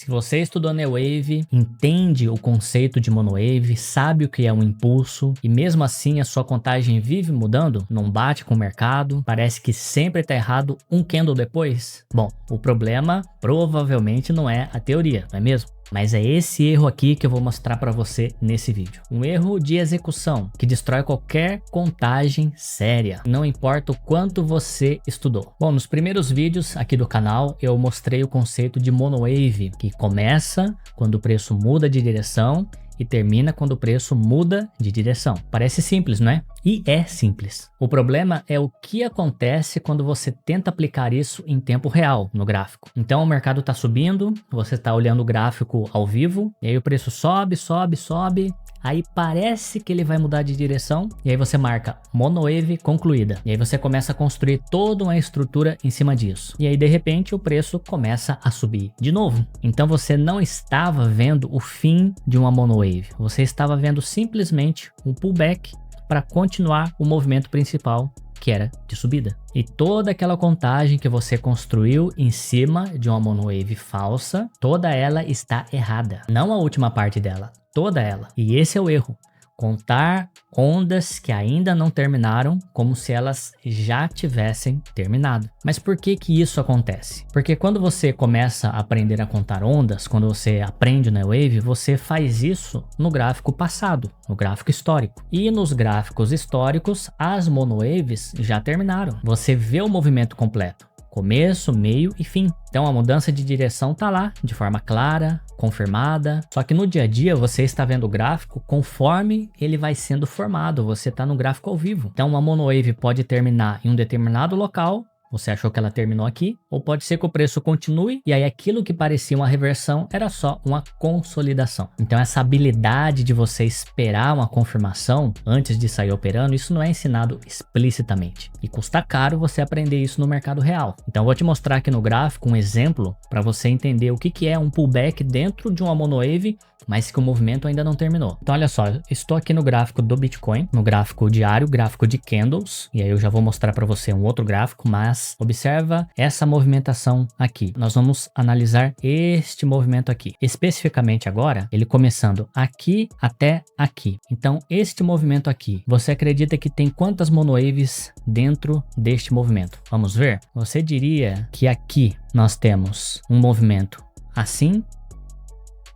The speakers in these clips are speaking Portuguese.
Se você estudou New Wave, entende o conceito de Monowave, sabe o que é um impulso e mesmo assim a sua contagem vive mudando, não bate com o mercado, parece que sempre está errado um candle depois? Bom, o problema provavelmente não é a teoria, não é mesmo? Mas é esse erro aqui que eu vou mostrar para você nesse vídeo. Um erro de execução que destrói qualquer contagem séria, não importa o quanto você estudou. Bom, nos primeiros vídeos aqui do canal eu mostrei o conceito de Monowave, que começa quando o preço muda de direção e termina quando o preço muda de direção. Parece simples, não é? E é simples. O problema é o que acontece quando você tenta aplicar isso em tempo real no gráfico. Então o mercado está subindo, você está olhando o gráfico ao vivo, e aí o preço sobe, sobe, sobe, aí parece que ele vai mudar de direção, e aí você marca Monowave concluída. E aí você começa a construir toda uma estrutura em cima disso. E aí de repente o preço começa a subir de novo. Então você não estava vendo o fim de uma Monowave, você estava vendo simplesmente um pullback para continuar o movimento principal, que era de subida. E toda aquela contagem que você construiu em cima de uma Monowave falsa, toda ela está errada. Não a última parte dela, toda ela. E esse é o erro. Contar ondas que ainda não terminaram como se elas já tivessem terminado. Mas por que que isso acontece? Porque quando você começa a aprender a contar ondas, quando você aprende na Wave, você faz isso no gráfico passado, no gráfico histórico. E nos gráficos históricos, as monowaves já terminaram. Você vê o movimento completo. Começo, meio e fim. Então a mudança de direção tá lá, de forma clara, confirmada. Só que no dia a dia você está vendo o gráfico conforme ele vai sendo formado. Você está no gráfico ao vivo. Então uma monowave pode terminar em um determinado local. Você achou que ela terminou aqui, ou pode ser que o preço continue e aí aquilo que parecia uma reversão era só uma consolidação. Então essa habilidade de você esperar uma confirmação antes de sair operando, isso não é ensinado explicitamente. E custa caro você aprender isso no mercado real. Então eu vou te mostrar aqui no gráfico um exemplo para você entender o que é um pullback dentro de uma monowave, mas que o movimento ainda não terminou. Então olha só, estou aqui no gráfico do Bitcoin, no gráfico diário, gráfico de candles, e aí eu já vou mostrar para você um outro gráfico, mas observa essa movimentação aqui. Nós vamos analisar este movimento aqui. Especificamente agora, ele começando aqui até aqui. Então este movimento aqui, você acredita que tem quantas monowaves dentro deste movimento? Vamos ver? Você diria que aqui nós temos um movimento assim,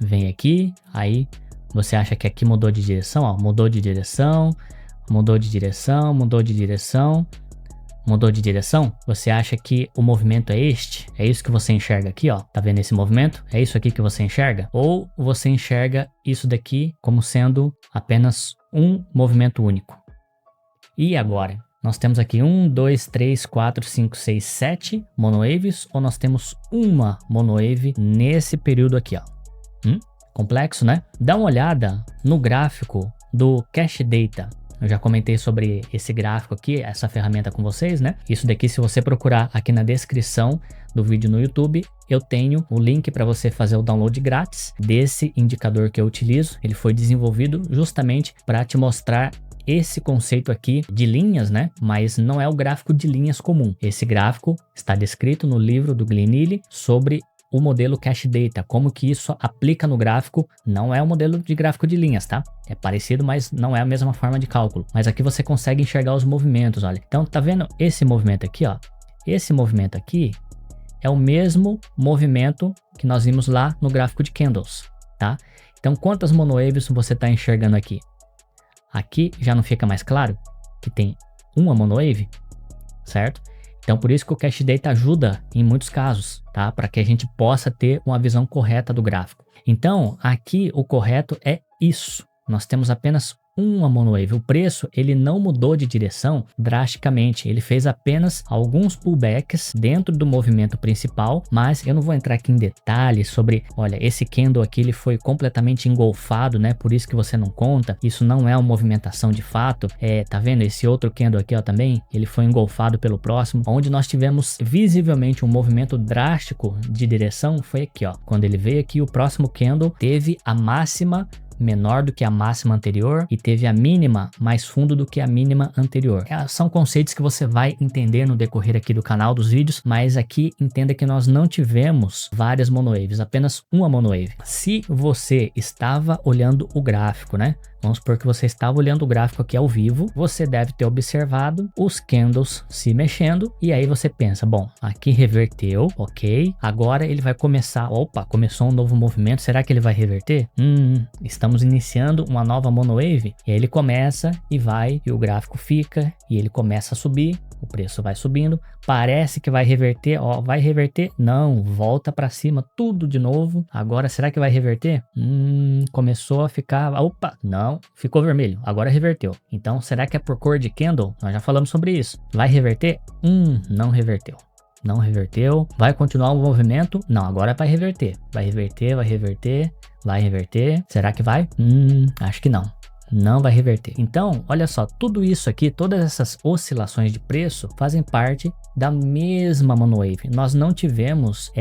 vem aqui, aí você acha que aqui mudou de direção, ó, mudou de direção, mudou de direção, mudou de direção, mudou de direção? Você acha que o movimento é este? É isso que você enxerga aqui, ó? Tá vendo esse movimento? É isso aqui que você enxerga? Ou você enxerga isso daqui como sendo apenas um movimento único? E agora? Nós temos aqui 1, 2, 3, 4, 5, 6, 7 monowaves, ou nós temos uma monowave nesse período aqui, ó? Complexo, né? Dá uma olhada no gráfico do Cash Data. Eu já comentei sobre esse gráfico aqui, essa ferramenta com vocês, né? Isso daqui, se você procurar aqui na descrição do vídeo no YouTube, eu tenho o link para você fazer o download grátis desse indicador que eu utilizo. Ele foi desenvolvido justamente para te mostrar esse conceito aqui de linhas, né? Mas não é o gráfico de linhas comum. Esse gráfico está descrito no livro do Glenn Neely sobre o modelo Cash Data, como que isso aplica no gráfico. Não é o modelo de gráfico de linhas, tá? É parecido, mas não é a mesma forma de cálculo. Mas aqui você consegue enxergar os movimentos, olha. Então, tá vendo esse movimento aqui, ó? Esse movimento aqui é o mesmo movimento que nós vimos lá no gráfico de candles, tá? Então, quantas monowaves você tá enxergando aqui? Aqui já não fica mais claro que tem uma monowave, certo? Então, por isso que o Cash Data ajuda em muitos casos, tá? Para que a gente possa ter uma visão correta do gráfico. Então, aqui o correto é isso. Nós temos apenas uma monowave. O preço, ele não mudou de direção drasticamente. Ele fez apenas alguns pullbacks dentro do movimento principal, mas eu não vou entrar aqui em detalhes sobre, olha, esse candle aqui, ele foi completamente engolfado, né? Por isso que você não conta. Isso não é uma movimentação de fato. Tá vendo? Esse outro candle aqui, ó, também, ele foi engolfado pelo próximo. Onde nós tivemos visivelmente um movimento drástico de direção foi aqui, ó. Quando ele veio aqui, o próximo candle teve a máxima menor do que a máxima anterior e teve a mínima mais fundo do que a mínima anterior. São conceitos que você vai entender no decorrer aqui do canal, dos vídeos, mas aqui entenda que nós não tivemos várias monowaves, apenas uma monowave. Se você estava olhando o gráfico, né? Vamos supor que você estava olhando o gráfico aqui ao vivo, você deve ter observado os candles se mexendo e aí você pensa, bom, aqui reverteu, ok, agora ele vai começar, opa, começou um novo movimento, será que ele vai reverter? Estamos iniciando uma nova monowave, e aí ele começa e vai, e o gráfico fica, e ele começa a subir, o preço vai subindo, parece que vai reverter, ó, vai reverter? Não, volta para cima, tudo de novo. Agora, será que vai reverter? Começou a ficar, opa, não, ficou vermelho, agora reverteu. Então, será que é por cor de candle? Nós já falamos sobre isso. Vai reverter? Não reverteu. Não reverteu. Vai continuar o movimento? Não, agora vai reverter. Vai reverter, vai reverter, vai reverter. Será que vai? Acho que não. Não vai reverter. Então, olha só, tudo isso aqui, todas essas oscilações de preço fazem parte da mesma monowave. Nós não tivemos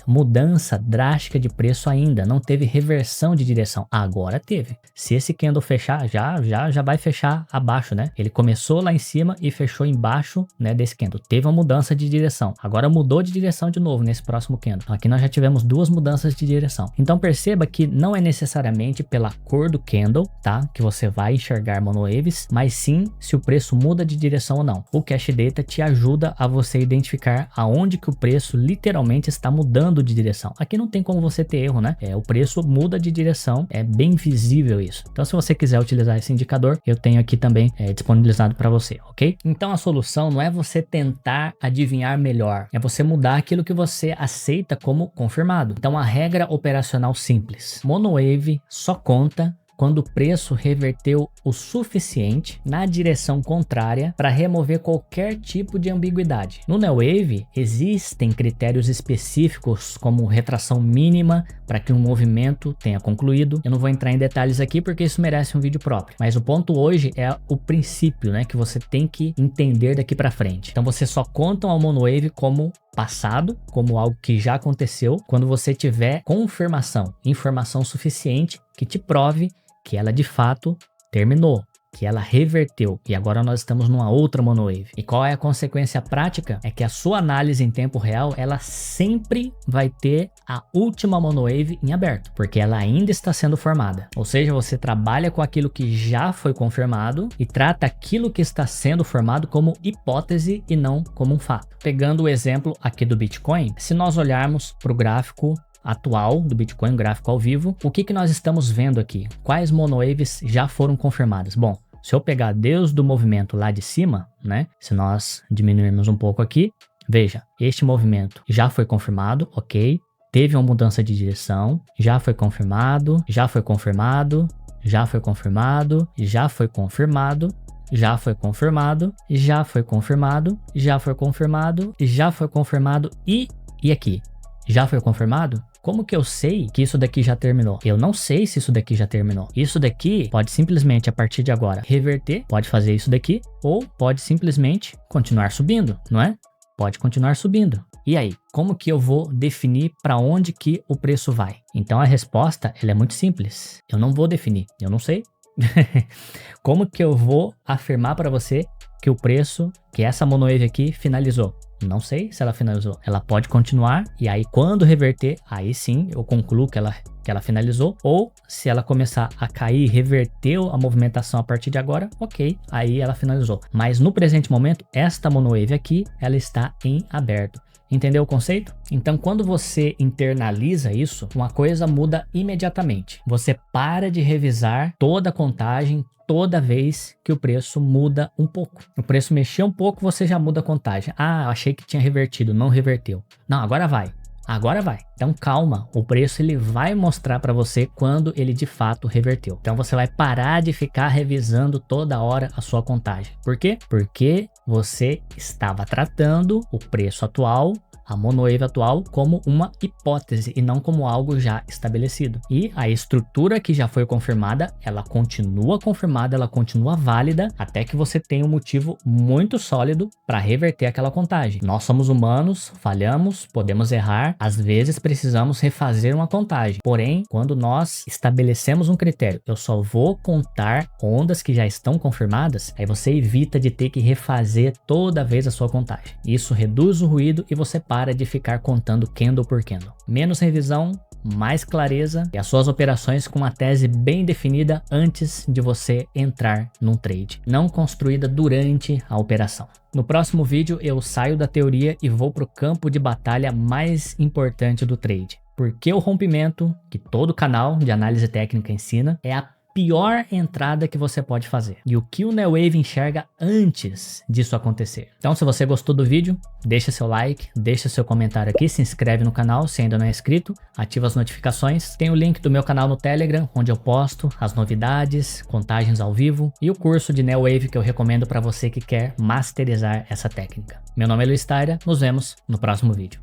mudança drástica de preço ainda, não teve reversão de direção. Agora teve. Se esse candle fechar, já vai fechar abaixo, né? Ele começou lá em cima e fechou embaixo, né, desse candle. Teve uma mudança de direção. Agora mudou de direção de novo nesse próximo candle. Aqui nós já tivemos duas mudanças de direção. Então perceba que não é necessariamente pela cor do candle, tá? Que você vai enxergar monowaves, mas sim se o preço muda de direção ou não. O Cash Data te ajuda a você identificar aonde que o preço literalmente está mudando de direção. Aqui não tem como você ter erro, né? O preço muda de direção, é bem visível isso. Então, se você quiser utilizar esse indicador, eu tenho aqui também disponibilizado para você, ok? Então, a solução não é você tentar adivinhar melhor, é você mudar aquilo que você aceita como confirmado. Então, a regra operacional simples: monowave só conta quando o preço reverteu o suficiente na direção contrária para remover qualquer tipo de ambiguidade. No Neo Wave, existem critérios específicos como retração mínima para que um movimento tenha concluído. Eu não vou entrar em detalhes aqui porque isso merece um vídeo próprio, mas o ponto hoje é o princípio, né, que você tem que entender daqui para frente. Então você só conta uma monowave como passado, como algo que já aconteceu, quando você tiver confirmação, informação suficiente que te prove que ela de fato terminou, que ela reverteu e agora nós estamos numa outra monowave. E qual é a consequência prática? É que a sua análise em tempo real, ela sempre vai ter a última monowave em aberto, porque ela ainda está sendo formada. Ou seja, você trabalha com aquilo que já foi confirmado e trata aquilo que está sendo formado como hipótese e não como um fato. Pegando o exemplo aqui do Bitcoin, se nós olharmos para o gráfico atual do Bitcoin, gráfico ao vivo, o que nós estamos vendo aqui? Quais monowaves já foram confirmadas? Bom, se eu pegar desde o movimento lá de cima, né? Se nós diminuirmos um pouco aqui, veja, este movimento já foi confirmado, ok? Teve uma mudança de direção, já foi confirmado, já foi confirmado, já foi confirmado, já foi confirmado, já foi confirmado, já foi confirmado, já foi confirmado, já foi confirmado e aqui? Já foi confirmado? Como que eu sei que isso daqui já terminou? Eu não sei se isso daqui já terminou. Isso daqui pode simplesmente, a partir de agora, reverter, pode fazer isso daqui, ou pode simplesmente continuar subindo, não é? Pode continuar subindo. E aí, como que eu vou definir para onde que o preço vai? Então a resposta, ela é muito simples. Eu não vou definir, eu não sei. Como que eu vou afirmar para você que o preço, que essa monowave aqui finalizou? Não sei se ela finalizou. Ela pode continuar e aí quando reverter, aí sim eu concluo que ela finalizou. Ou se ela começar a cair, reverteu a movimentação a partir de agora, ok, aí ela finalizou. Mas no presente momento, esta monowave aqui, ela está em aberto. Entendeu o conceito? Então, quando você internaliza isso, uma coisa muda imediatamente. Você para de revisar toda a contagem, toda vez que o preço muda um pouco. O preço mexeu um pouco, você já muda a contagem. Ah, achei que tinha revertido, não reverteu. Não, agora vai. Agora vai. Então calma, o preço ele vai mostrar para você quando ele de fato reverteu. Então você vai parar de ficar revisando toda hora a sua contagem. Por quê? Porque você estava tratando o preço atual a Monowave atual como uma hipótese e não como algo já estabelecido. E a estrutura que já foi confirmada, ela continua confirmada, ela continua válida até que você tenha um motivo muito sólido para reverter aquela contagem. Nós somos humanos, falhamos, podemos errar, às vezes precisamos refazer uma contagem. Porém, quando nós estabelecemos um critério, eu só vou contar ondas que já estão confirmadas, aí você evita de ter que refazer toda vez a sua contagem. Isso reduz o ruído e você para de ficar contando candle por candle. Menos revisão, mais clareza e as suas operações com uma tese bem definida antes de você entrar num trade, não construída durante a operação. No próximo vídeo eu saio da teoria e vou para o campo de batalha mais importante do trade. Porque o rompimento, que todo canal de análise técnica ensina, é a pior entrada que você pode fazer. E o que o Neowave enxerga antes disso acontecer. Então, se você gostou do vídeo, deixa seu like, deixa seu comentário aqui, se inscreve no canal se ainda não é inscrito, ativa as notificações. Tem o link do meu canal no Telegram, onde eu posto as novidades, contagens ao vivo e o curso de Neowave que eu recomendo para você que quer masterizar essa técnica. Meu nome é Luiz Taira, nos vemos no próximo vídeo.